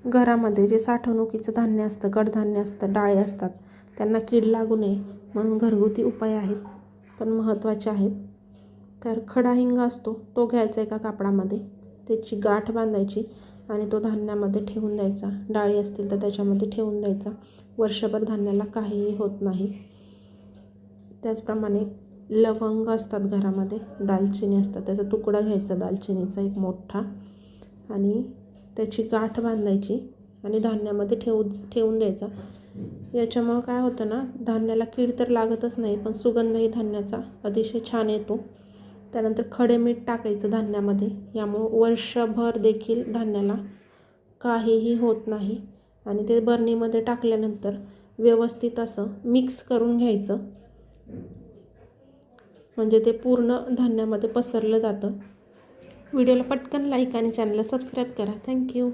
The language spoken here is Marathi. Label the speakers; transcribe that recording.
Speaker 1: घरामध्ये जे साठवणुकीचं धान्य असतं, कडधान्य असतं, डाळी असतात, त्यांना कीड लागू नये म्हणून घरगुती उपाय आहेत, पण महत्त्वाचे आहेत. तर खडा हिंग असतो, तो घ्यायचा एका कापडामध्ये, त्याची गाठ बांधायची आणि तो धान्यामध्ये ठेवून द्यायचा. डाळी असतील तर त्याच्यामध्ये ठेवून द्यायचा. वर्षभर धान्याला काहीही होत नाही. त्याचप्रमाणे लवंग असतात घरामध्ये, दालचिनी असतात, त्याचा तुकडा घ्यायचा दालचिनीचा एक मोठा आणि त्याची गाठ बांधायची आणि धान्यामध्ये ठेवून द्यायचा. याच्यामुळं काय होतं ना, धान्याला कीड तर लागतच नाही, पण सुगंधही धान्याचा अतिशय छान येतो. त्यानंतर खडे मीठ टाकायचं धान्यामध्ये, यामुळं वर्षभर देखील धान्याला काहीही होत नाही. आणि ते बरणीमध्ये टाकल्यानंतर व्यवस्थित असं मिक्स करून घ्यायचं, म्हणजे ते पूर्ण धान्यामध्ये पसरलं जातं. व्हिडिओला पटकन लाईक आणि चॅनलला सबस्क्राईब करा. थँक्यू.